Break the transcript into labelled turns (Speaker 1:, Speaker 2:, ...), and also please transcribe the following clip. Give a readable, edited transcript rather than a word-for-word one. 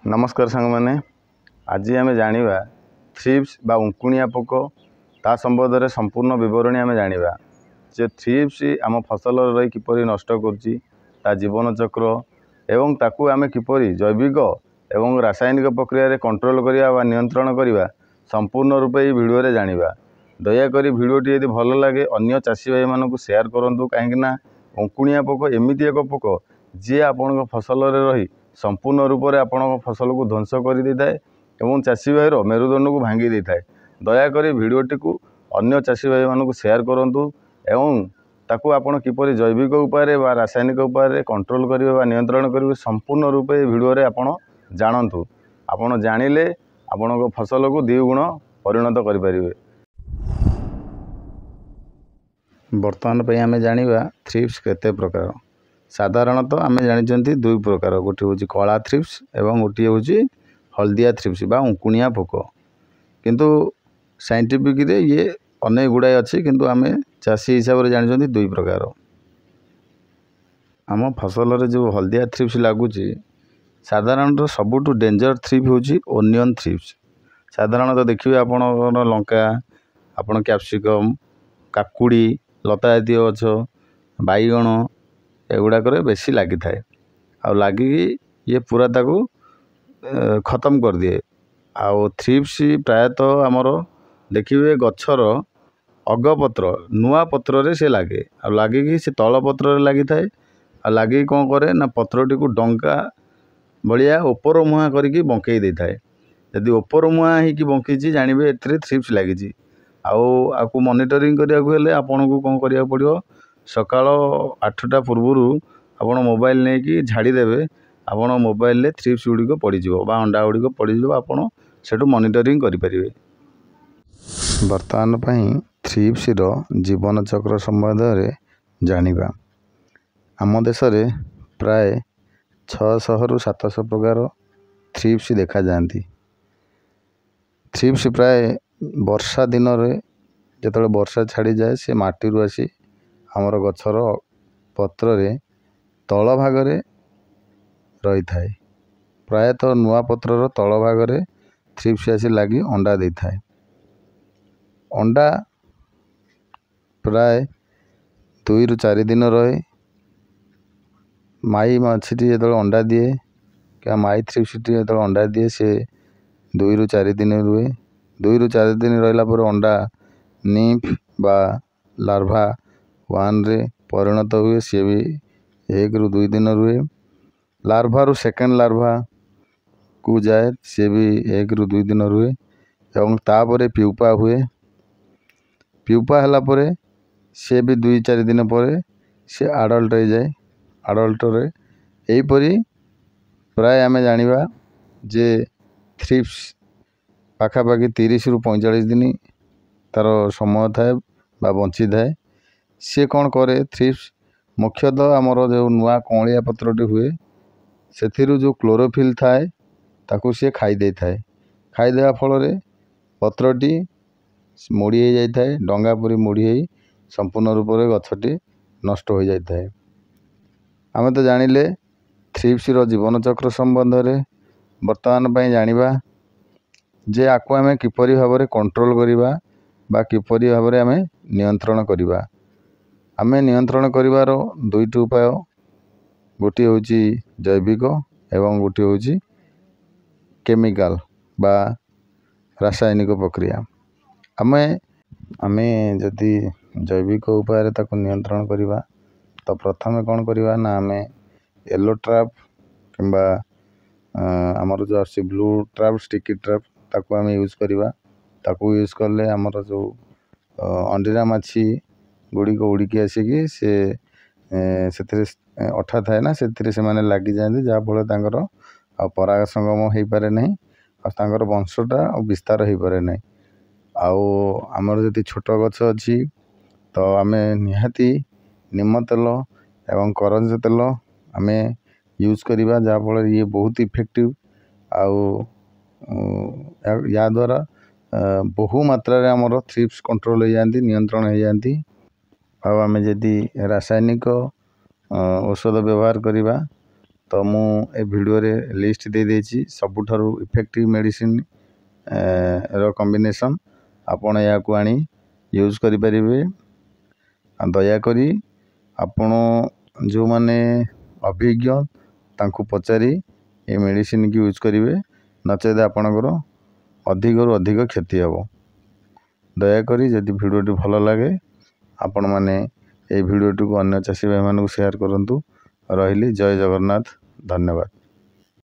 Speaker 1: नमस्कार सांग मैंने आज आम जाना थ्रिप्स बा उंकुणिया पोक ता संबंध में संपूर्ण विवरणी आम जाना जे थ्रिप्स आम फसल रही किपर नष्ट कर जीवन चक्र एवं ताकू आम किपर जैविक एवं रासायनिक प्रक्रिया कंट्रोल करवा नियंत्रण करवा संपूर्ण रूपे ये भिडियो जाना। दयाकोरी भिडियोटी यदि भल लगे अन्य चाषी भाई मानक शेयर करूँ कहीं उंकुणिया पोक एमती एक पोक जी आपण फसल रही संपूर्ण रूप से आपण फसल को ध्वंस कर दे थाए एवं चाषी भाईर मेरुदंड को भांगी दे थाए। दयाकोरी भिडियोटी को अन्य चाषी भाई मानक शेयर करूँ एवं ताकू आपण किपर जैविक उपाय बा रासायनिक उपाय कंट्रोल करेंगे बा नियंत्रण करेंगे संपूर्ण रूपे भिडियो आपण जानतु। आपण जानिले आपण फसल को द्विगुण परिणत करें। बर्तमान आम जाना थ्रिप्स केते प्रकार। साधारणतः आम जानी दुई प्रकार, गोटे हूँ कला थ्रिप्स एवं गोटे हूँ हलदिया थ्रिप्स बा उंकुणिया पोक। किंतु साइंटिफिक रे ये अनेक गुड़ाए अच्छी किंतु आम चाषी हिसाब से जानी दुई प्रकार। आम फसल जो हलदिया थ्रिप्स लगुच साधारणतः सबुठ डेंजर थ्रिप हूँ ओनियन थ्रिप्स। साधारणतः देखिए आपण लंका आपण कैप्सिकम काकुड़ी लता जातीय गछ बैगण एगुड़ाक बेसी लगी थाए आ लगी ये पूरा ताकू खत्म कर दिए। आउ थ्रिप्स प्रायतः आमर देखिए गचर अगपत्र नुआ पत्र रे से लगे आ लगिकी से तल पत्र रे लगी थाए आ लगी कौन करे ना पत्रटी को डंका भलिया ओपर मुहां करके बंकई दे थाए। यदि ओपर मुहां होगी बंकी जानवे ए थ्रिप्स लगी। आउ मॉनिटरिंग करिया को हेले आपन को कौन करिया पड़ियो सकाळ 8टा पूर्व आपण मोबाइल नहीं कि झाड़ी देवे आपण मोबाइल ले थ्रिप्स गुड़िक पड़ीजिव बा अंडा गुड़िक पड़ीजिव आपण सेठू मॉनिटरिंग करें। बर्तमान पई थ्रिप्स रो जीवन चक्र संबंध में जानिबा। आम देश रे प्राय 600 रु 700 प्रकार थ्रिप्स देखा जाती। थ्रिप्स प्राय वर्षा दिन रे जतले वर्षा छाड़ी जाए से माटी रू आसी आमर गछर पत्र रे तल भागरे रही थाए। प्रायतः नुआ पत्रर तल भागरे थ्रिप्स आसी लगी अंडा दे थाए। अंडा प्राय 2 रु 4 दिन रहे। माई मछली जो अंडा दिए क्या माई थ्रिप्सटी जो अंडा दिए से 2 रु 4 दिन रुए। 2 रु 4 दिन रहा पर अंडा निम्फ बा लार्भा 1 रे परिणत हुए। सी भी 1 रु 2 दिन रुए। लार्भा रु सेकेंड लार्भा को जाए सी भी 1 रु 2 दिन रुए एवं तापर प्यूपा हुए। प्यूपा हला परे सी भी 2-4 दिन पर से आडल्ट हो जाए। आडल्ट रे एहीपरी प्राय आम जानिबा जे थ्रिप्स पाखापाखि 30 रु 45 दिन तार समय थाए बा बंची थाए। सी कौन करे थ्रिप्स मुख्यतः आमर जो नुआ कौलिया पत्रटी हुए से जो क्लोरोफिल थाए ताकू सी खाई दे थाए। खाई देवा फल रे पत्रटी मोड़ी हो जाए थाए डंगा परी मोड़ी हो संपूर्ण रूप से गछटी नष्ट हो जाए थाए। आम तो जानिले थ्रिप्स रो जीवन चक्र संबंध में वर्तमान पई जानिबा जे आको आमे किपरि भाव में कंट्रोल करिबा बा किपरि भाव में आमे नियंत्रण करिबा। आमे नियंत्रण करिवार दुईटी उपाय, गोटे हूँ जैविक एवं गोटे हूँ केमिकल बा रासायनिक प्रक्रिया। आमे जदि जैविक उपाय ताको नियंत्रण करिबा तो प्रथमे कौन करिबा ना आमे येलो ट्रैप किंबा आमर जो आसी ब्लू ट्रैप स्टिकी ट्रैप ताको आमे यूज करिबा। ताको यूज करले आमर जो अंडीरा माछी गुड़िक उड़िकी आसिकी से अठा थाए ना से माने लगी जाती जहाँफल तांकर पराग संगम हो पारे नहीं और वंशटा विस्तार हो पारे नहीं। आमर जदि छोट गछ अच्छी तो आमे निहाती निम तेल एवं करंज तेल आमे यूज करिबा जहाँफल ये बहुत इफेक्टिव या द्वारा बहु मात्रा रे आमर थ्रिप्स कंट्रोल हो जाती नियंत्रण हो जाती। आमे जदि रासायनिक औषध व्यवहार करिबा तो मु ए वीडियो रे लिस्ट दे देछि सबुठारु इफेक्टिव मेडिसिन रो कॉम्बिनेशन आपण या को आनी यूज करि परिबे। दया करी आपण जो माने अभिज्ञ तांको पचारि ए मेडिसिन की यूज करिवे नचेत आपणकर अधिक रु अधिक क्षति हेबो। दयाकरी जदि भिडियोटी भल लगे आपण माने ए भिडियोटी को अन्य चाषी भाई मानक शेयर करंतु। रहिली जय जगन्नाथ, धन्यवाद।